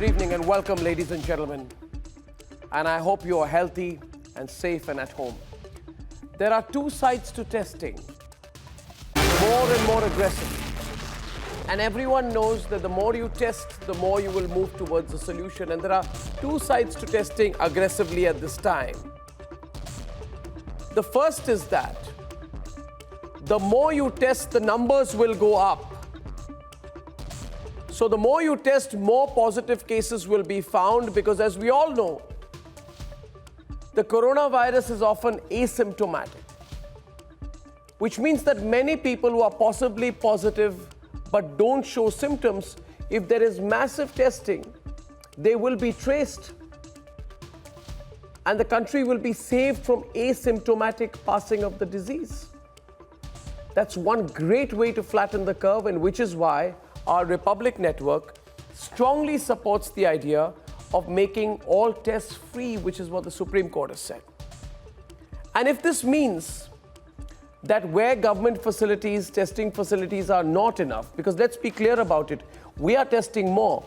Good evening and welcome, ladies and gentlemen. And I hope you are healthy and safe and at home. There are two sides to testing, more and more aggressive. And everyone knows that the more you test, the more you will move towards a solution. And there are two sides to testing aggressively at this time. The first is that the more you test, the numbers will go up. So the more you test, more positive cases will be found, because as we all know, the coronavirus is often asymptomatic, which means that many people who are possibly positive but don't show symptoms, if there is massive testing, they will be traced and the country will be saved from asymptomatic passing of the disease. That's one great way to flatten the curve, and which is why our Republic Network strongly supports the idea of making all tests free, which is what the Supreme Court has said. And if this means that where government facilities, testing facilities are not enough, because let's be clear about it, we are testing more,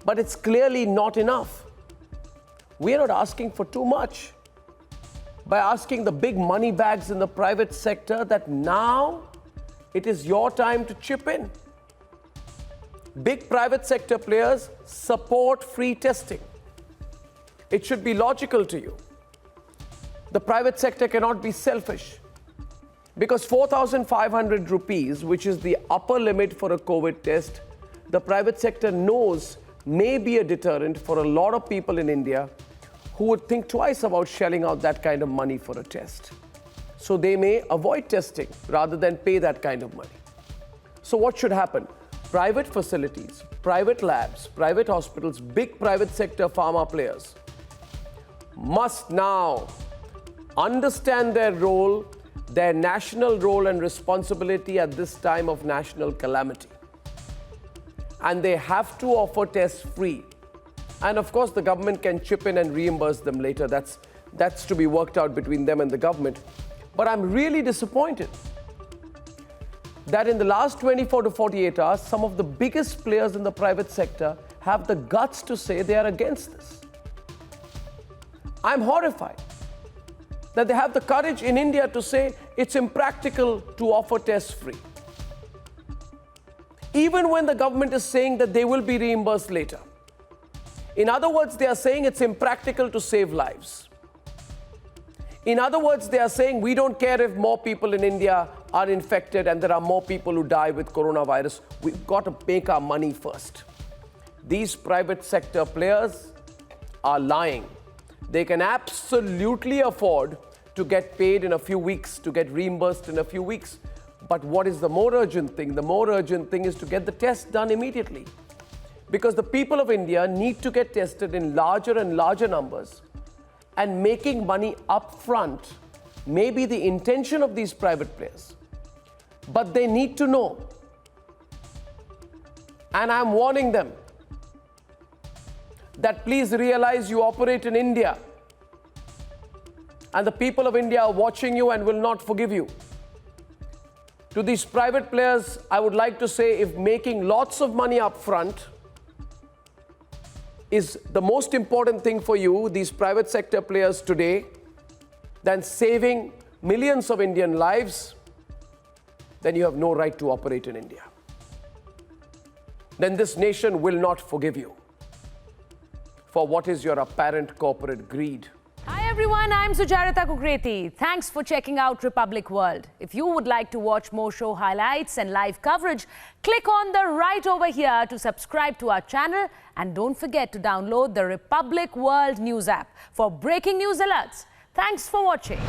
but it's clearly not enough. We are not asking for too much by asking the big money bags in the private sector that now it is your time to chip in. Big private sector players support free testing. It should be logical to you. The private sector cannot be selfish, because 4,500 rupees, which is the upper limit for a COVID test, the private sector knows may be a deterrent for a lot of people in India who would think twice about shelling out that kind of money for a test. So they may avoid testing rather than pay that kind of money. So what should happen? Private facilities, private labs, private hospitals, big private sector pharma players must now understand their role, their national role and responsibility at this time of national calamity. And they have to offer tests free. And of course, the government can chip in and reimburse them later. That's to be worked out between them and the government. But I'm really disappointed that in the last 24 to 48 hours, some of the biggest players in the private sector have the guts to say they are against this. I'm horrified that they have the courage in India to say it's impractical to offer tests free, even when the government is saying that they will be reimbursed later. In other words, they are saying it's impractical to save lives. In other words, they are saying we don't care if more people in India are infected and there are more people who die with coronavirus. We've got to make our money first. These private sector players are lying. They can absolutely afford to get paid in a few weeks, to get reimbursed in a few weeks. But what is the more urgent thing? The more urgent thing is to get the test done immediately. Because the people of India need to get tested in larger and larger numbers. And making money up front may be the intention of these private players. But they need to know. And I'm warning them that please realize you operate in India. And the people of India are watching you and will not forgive you. To these private players, I would like to say, if making lots of money up front is the most important thing for you, these private sector players today, than saving millions of Indian lives, then you have no right to operate in India. Then this nation will not forgive you for what is your apparent corporate greed. Hi everyone, I'm Sujarita Kukreti. Thanks for checking out Republic World. If you would like to watch more show highlights and live coverage, click on the right over here to subscribe to our channel, and don't forget to download the Republic World News app for breaking news alerts. Thanks for watching.